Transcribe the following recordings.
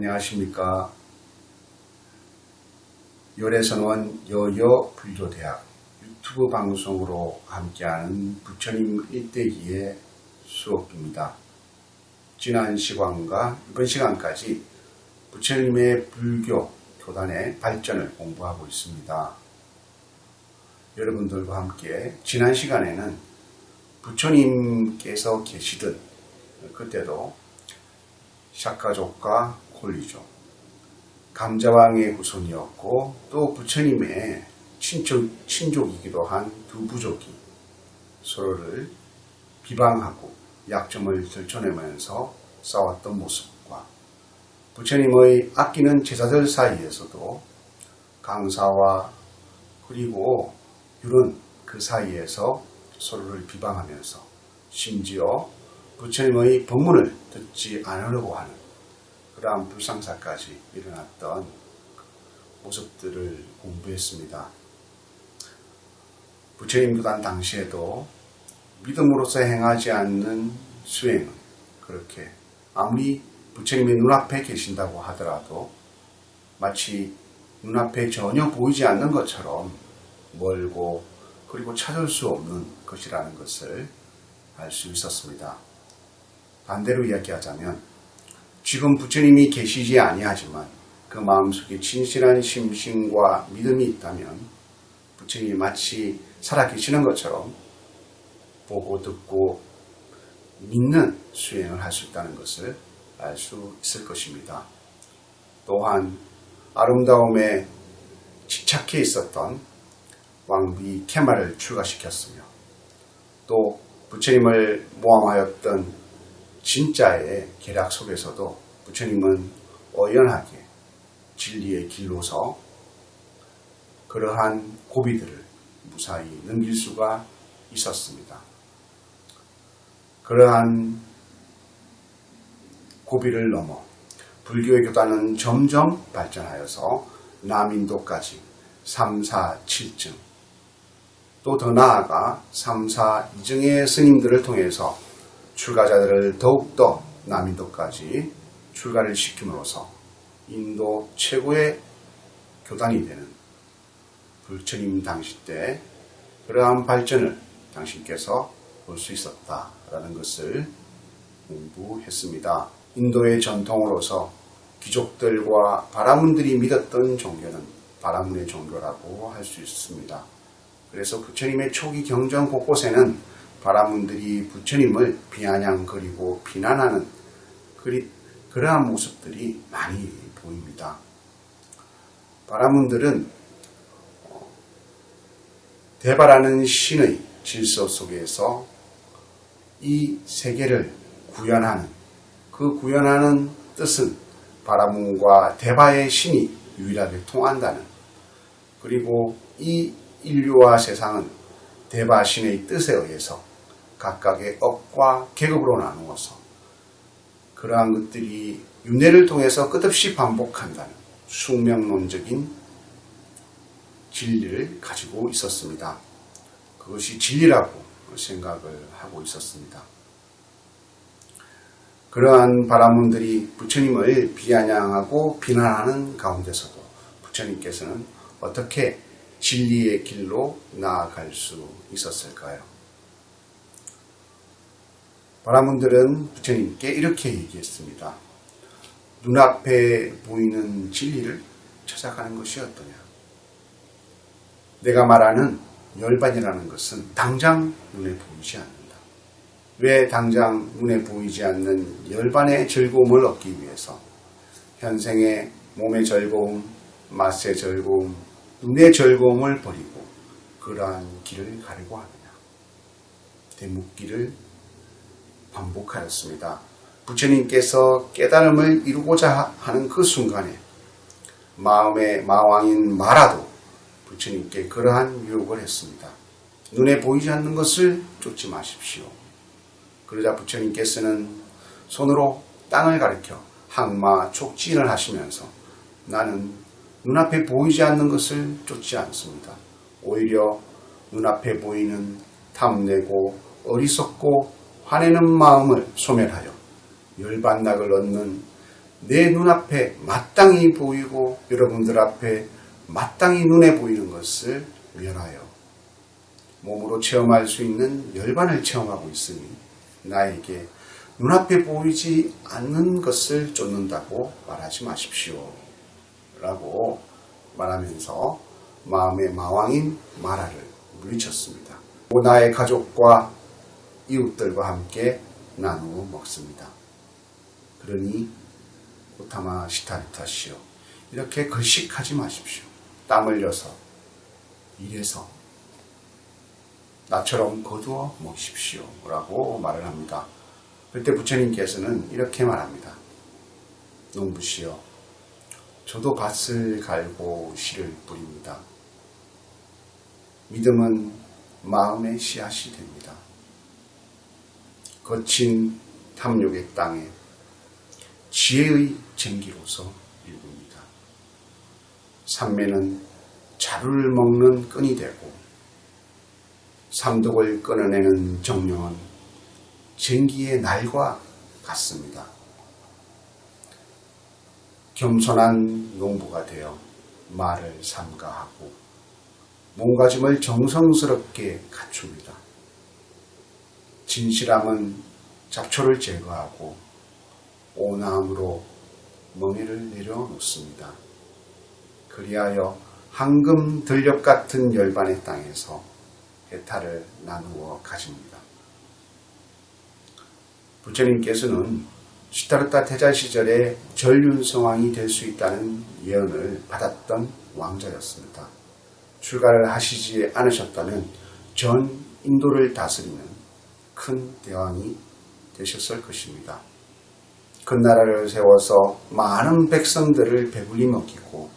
안녕하십니까. 열애선원 여여불교대학 유튜브 방송으로 함께하는 부처님 일대기의 수업입니다. 지난 시간과 이번 시간까지 부처님의 불교 교단의 발전을 공부하고 있습니다. 여러분들과 함께 지난 시간에는 부처님께서 계시던 그때도 샤카족과 콜리족, 감자왕의 후손이었고 또 부처님의 친족이기도 한 두 부족이 서로를 비방하고 약점을 들춰내면서 싸웠던 모습과 부처님의 아끼는 제자들 사이에서도 강사와 그리고 율은 그 사이에서 서로를 비방하면서 심지어 부처님의 법문을 듣지 않으려고 하는 그러한 불상사까지 일어났던 모습들을 공부했습니다. 부처님 교단 당시에도 믿음으로서 행하지 않는 수행은 그렇게 아무리 부처님이 눈앞에 계신다고 하더라도 마치 눈앞에 전혀 보이지 않는 것처럼 멀고 그리고 찾을 수 없는 것이라는 것을 알 수 있었습니다. 반대로 이야기하자면 지금 부처님이 계시지 아니하지만 그 마음속에 진실한 심신과 믿음이 있다면 부처님이 마치 살아계시는 것처럼 보고 듣고 믿는 수행을 할 수 있다는 것을 알 수 있을 것입니다. 또한 아름다움에 집착해 있었던 왕비 케마를 출가시켰으며 또 부처님을 모함하였던 진짜의 계략 속에서도 부처님은 어연하게 진리의 길로서 그러한 고비들을 무사히 넘길 수가 있었습니다. 그러한 고비를 넘어 불교의 교단은 점점 발전하여서 남인도까지 3, 4, 7증 또 더 나아가 3, 4, 2증의 스님들을 통해서 출가자들을 더욱더 남인도까지 출가를 시킴으로써 인도 최고의 교단이 되는 부처님 당시 때 그러한 발전을 당신께서 볼 수 있었다라는 것을 공부했습니다. 인도의 전통으로서 귀족들과 바라문들이 믿었던 종교는 바라문의 종교라고 할 수 있습니다. 그래서 부처님의 초기 경전 곳곳에는 바라문들이 부처님을 비아냥거리고 비난하는 그러한 모습들이 많이 보입니다. 바라문들은 대바라는 신의 질서 속에서 이 세계를 구현하는 그 구현하는 뜻은 바라문과 대바의 신이 유일하게 통한다는 그리고 이 인류와 세상은 대바 신의 뜻에 의해서 각각의 업과 계급으로 나누어서 그러한 것들이 윤회를 통해서 끝없이 반복한다는 숙명론적인 진리를 가지고 있었습니다. 그것이 진리라고 생각을 하고 있었습니다. 그러한 바라문들이 부처님을 비아냥하고 비난하는 가운데서도 부처님께서는 어떻게 진리의 길로 나아갈 수 있었을까요? 바라문들은 부처님께 이렇게 얘기했습니다. 눈앞에 보이는 진리를 찾아가는 것이 어떠냐? 내가 말하는 열반이라는 것은 당장 눈에 보이지 않는다. 왜 당장 눈에 보이지 않는 열반의 즐거움을 얻기 위해서 현생의 몸의 즐거움, 맛의 즐거움, 눈의 즐거움을 버리고 그러한 길을 가려고 하느냐. 대묻기를 반복하였습니다. 부처님께서 깨달음을 이루고자 하는 그 순간에 마음의 마왕인 마라도 부처님께 그러한 유혹을 했습니다. 눈에 보이지 않는 것을 쫓지 마십시오. 그러자 부처님께서는 손으로 땅을 가리켜 항마 촉진을 하시면서 나는 눈앞에 보이지 않는 것을 쫓지 않습니다. 오히려 눈앞에 보이는 탐내고 어리석고 화내는 마음을 소멸하여 열반락을 얻는 내 눈앞에 마땅히 보이고 여러분들 앞에 마땅히 눈에 보이는 것을 멸하여 몸으로 체험할 수 있는 열반을 체험하고 있으니 나에게 눈앞에 보이지 않는 것을 쫓는다고 말하지 마십시오. 라고 말하면서 마음의 마왕인 마라를 물리쳤습니다. 나의 가족과 이웃들과 함께 나누어 먹습니다. 그러니 고타마 시타르타시오. 이렇게 걸식하지 마십시오. 땀 흘려서 일해서 나처럼 거두어 먹십시오. 라고 말을 합니다. 그때 부처님께서는 이렇게 말합니다. 농부시여, 저도 밭을 갈고 씨를 뿌립니다. 믿음은 마음의 씨앗이 됩니다. 거친 탐욕의 땅에 지혜의 쟁기로서 일굽니다. 삼매는 자루를 먹는 끈이 되고 삼독을 끊어내는 정령은 쟁기의 날과 같습니다. 겸손한 농부가 되어 말을 삼가하고 몸가짐을 정성스럽게 갖춥니다. 진실함은 잡초를 제거하고 온화함으로 멍에를 내려놓습니다. 그리하여 황금 들녘 같은 열반의 땅에서 해탈을 나누어 가집니다. 부처님께서는 시타르타 태자 시절에 전륜성왕이 될 수 있다는 예언을 받았던 왕자였습니다. 출가를 하시지 않으셨다면 전 인도를 다스리는 큰 대왕이 되셨을 것입니다. 큰 나라를 세워서 많은 백성들을 배불리 먹이고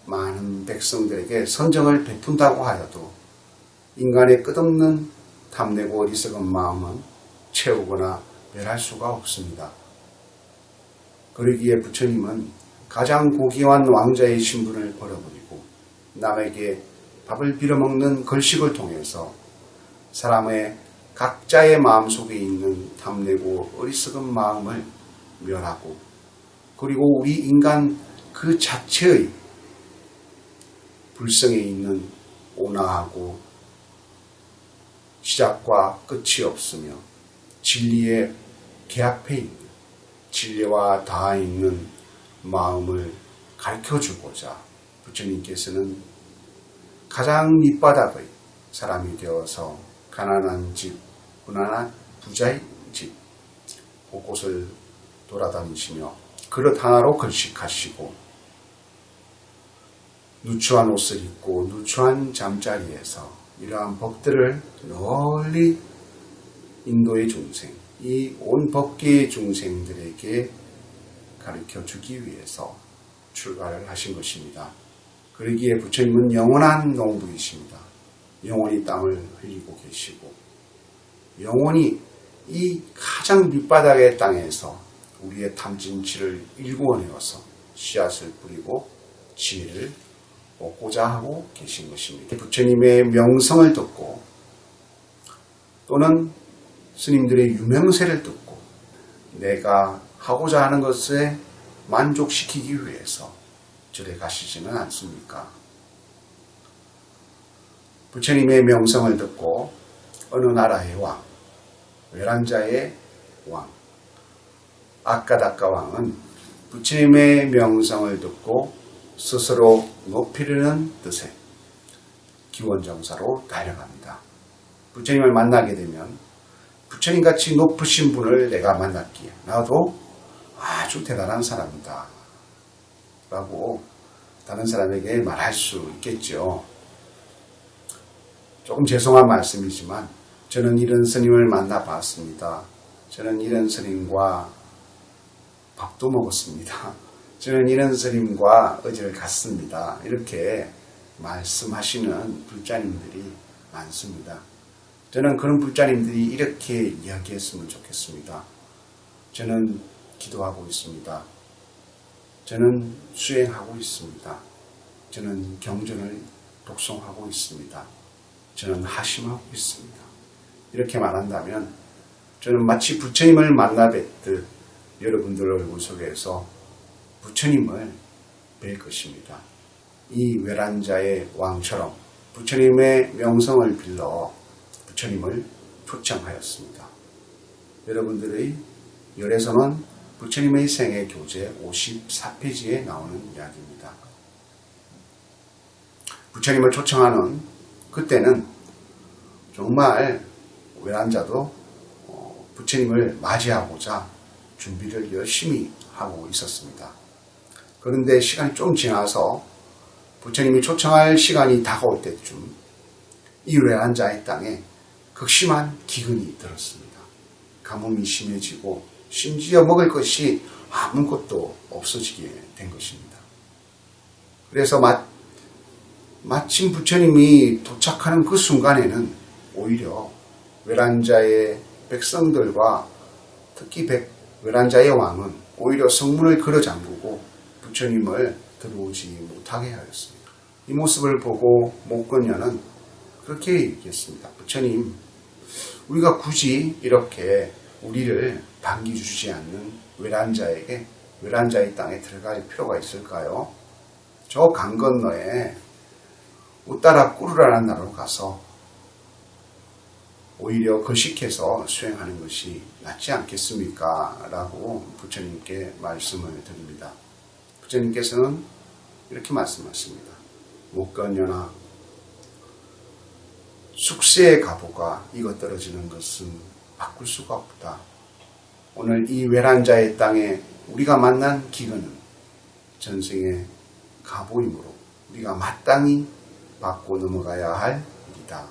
많은 백성들에게 선정을 베푼다고 하여도 인간의 끝없는 탐내고 어리석은 마음은 채우거나 멸할 수가 없습니다. 그러기에 부처님은 가장 고귀한 왕자의 신분을 버려버리고 남에게 밥을 빌어먹는 걸식을 통해서 사람의 각자의 마음속에 있는 탐내고 어리석은 마음을 멸하고 그리고 우리 인간 그 자체의 불성에 있는 온화하고 시작과 끝이 없으며 진리의 개앞에 있는 진리와 닿아 있는 마음을 가르쳐주고자 부처님께서는 가장 밑바닥의 사람이 되어서 가난한 집, 가난한 부자의 집 곳곳을 돌아다니시며 그릇 하나로 걸식하시고 누추한 옷을 입고 누추한 잠자리에서 이러한 법들을 널리 인도의 중생, 이 온 법계의 중생들에게 가르쳐 주기 위해서 출가를 하신 것입니다. 그러기에 부처님은 영원한 농부이십니다. 영원히 땀을 흘리고 계시고 영원히 이 가장 밑바닥의 땅에서 우리의 탐진치를 일구어내어서 씨앗을 뿌리고 지혜를 얻고자 하고 계신 것입니다. 부처님의 명성을 듣고 또는 스님들의 유명세를 듣고 내가 하고자 하는 것에 만족시키기 위해서 절에 가시지는 않습니까? 부처님의 명성을 듣고 어느 나라의 왕, 외란자의 왕, 아까다까 왕은 부처님의 명성을 듣고 스스로 높이려는 뜻의 기원정사로 달려갑니다. 부처님을 만나게 되면 부처님같이 높으신 분을 내가 만났기에 나도 아주 대단한 사람이다 라고 다른 사람에게 말할 수 있겠죠. 조금 죄송한 말씀이지만 저는 이런 스님을 만나봤습니다. 저는 이런 스님과 밥도 먹었습니다. 저는 이런 스님과 어제를 갔습니다. 이렇게 말씀하시는 불자님들이 많습니다. 저는 그런 불자님들이 이렇게 이야기했으면 좋겠습니다. 저는 기도하고 있습니다. 저는 수행하고 있습니다. 저는 경전을 독송하고 있습니다. 저는 하심하고 있습니다. 이렇게 말한다면 저는 마치 부처님을 만나 뵙듯 여러분들 얼굴 속에서 부처님을 뵐 것입니다. 이 외란자의 왕처럼 부처님의 명성을 빌러 부처님을 초청하였습니다. 여러분들의 열애선언 부처님의 생애 교재 54페이지에 나오는 이야기입니다. 부처님을 초청하는 그때는 정말 외란자도 부처님을 맞이하고자 준비를 열심히 하고 있었습니다. 그런데 시간이 좀 지나서 부처님이 초청할 시간이 다가올 때쯤 이 외란자의 땅에 극심한 기근이 들었습니다. 가뭄이 심해지고 심지어 먹을 것이 아무것도 없어지게 된 것입니다. 그래서 마침 부처님이 도착하는 그 순간에는 오히려 외란자의 백성들과 특히 외란자의 왕은 오히려 성문을 걸어 잠그고 부처님을 들어오지 못하게 하였습니다. 이 모습을 보고 목건녀는 그렇게 얘기했습니다. 부처님, 우리가 굳이 이렇게 우리를 반기주지 않는 외란자의 땅에 들어갈 필요가 있을까요? 저 강 건너에 우따라 꾸르라는 나라로 가서 오히려 거식해서 수행하는 것이 낫지 않겠습니까? 라고 부처님께 말씀을 드립니다. 부처님께서는 이렇게 말씀하십니다. 목건녀나 숙세의 가보가 익어 떨어지는 것은 바꿀 수가 없다. 오늘 이 외란자의 땅에 우리가 만난 기근은 전생의 가보이므로 우리가 마땅히 받고 넘어가야 할 일이다.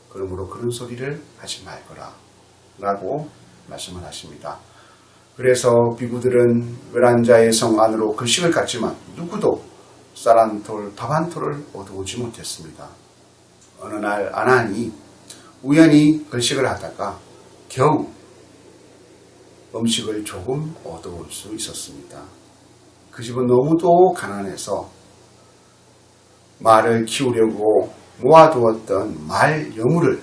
그러므로 그런 소리를 하지 말거라 라고 말씀을 하십니다. 그래서 비구들은 외란자의 성 안으로 걸식을 갔지만 누구도 쌀 한 톨, 밥 한 톨을 얻어오지 못했습니다. 어느 날 아난이 우연히 걸식을 하다가 겨우 음식을 조금 얻어올 수 있었습니다. 그 집은 너무도 가난해서 말을 키우려고 모아두었던 말 여물을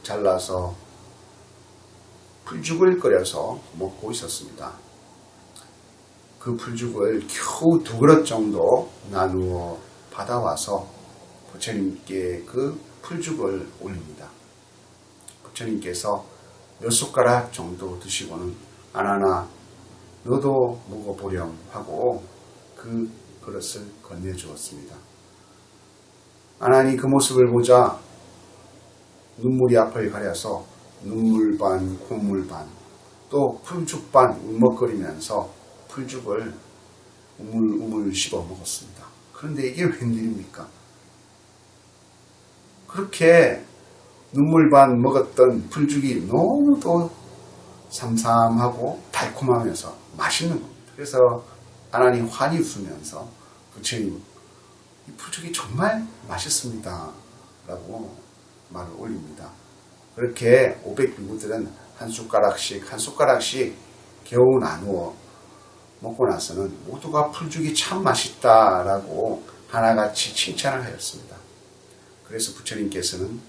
잘라서 풀죽을 끓여서 먹고 있었습니다. 그 풀죽을 겨우 2그릇 정도 나누어 받아와서 부처님께 그 풀죽을 올립니다. 부처님께서 몇 숟가락 정도 드시고는 아나나 너도 먹어보렴 하고 그 그릇을 건네주었습니다. 아난이 그 모습을 보자 눈물이 앞을 가려서 눈물 반 콧물 반 또 풀죽 반 울먹거리면서 풀죽을 우물우물 씹어 먹었습니다. 그런데 이게 웬일입니까? 그렇게 눈물 반 먹었던 풀죽이 너무도 삼삼하고 달콤하면서 맛있는 겁니다. 그래서 아난이 환히 웃으면서 부처님, 이 풀죽이 정말 맛있습니다 라고 말을 올립니다. 그렇게 500비구들은 한 숟가락씩 겨우 나누어 먹고 나서는 모두가 풀죽이 참 맛있다라고 하나같이 칭찬을 하였습니다. 그래서 부처님께서는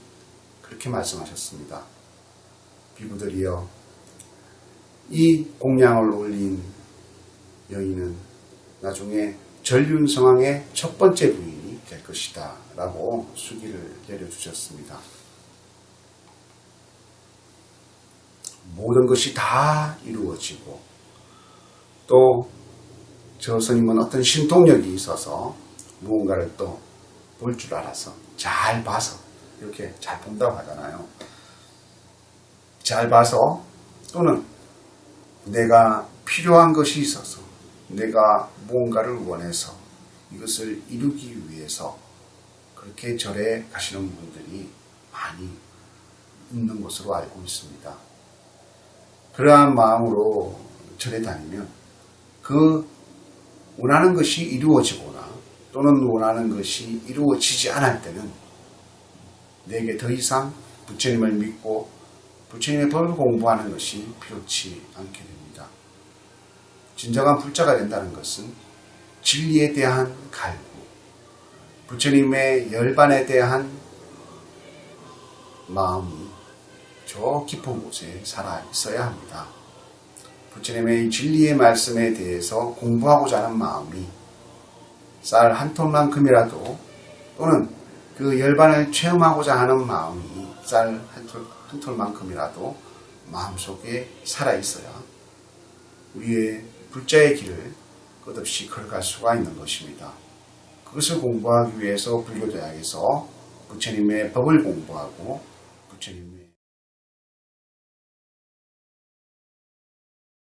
그렇게 말씀하셨습니다. 비구들이여, 이 공양을 올린 여인은 나중에 전륜성왕의 첫 번째 부인이 될 것이다 라고 수기를 내려주셨습니다. 모든 것이 다 이루어지고 또 저 스님은 어떤 신통력이 있어서 무언가를 또 볼 줄 알아서 잘 봐서 이렇게 잘 본다고 하잖아요. 잘 봐서 또는 내가 필요한 것이 있어서 내가 무언가를 원해서 이것을 이루기 위해서 그렇게 절에 가시는 분들이 많이 있는 것으로 알고 있습니다. 그러한 마음으로 절에 다니면 그 원하는 것이 이루어지거나 또는 원하는 것이 이루어지지 않을 때는 내게 더 이상 부처님을 믿고 부처님의 법을 공부하는 것이 필요치 않게 됩니다. 진정한 불자가 된다는 것은 진리에 대한 갈구, 부처님의 열반에 대한 마음이 저 깊은 곳에 살아 있어야 합니다. 부처님의 이 진리의 말씀에 대해서 공부하고자 하는 마음이 쌀 한 톨만큼이라도 또는 그 열반을 체험하고자 하는 마음이 쌀 한 톨만큼이라도 마음속에 살아있어야 우리의 불자의 길을 끝없이 걸어갈 수가 있는 것입니다. 그것을 공부하기 위해서 불교대학에서 부처님의 법을 공부하고 부처님의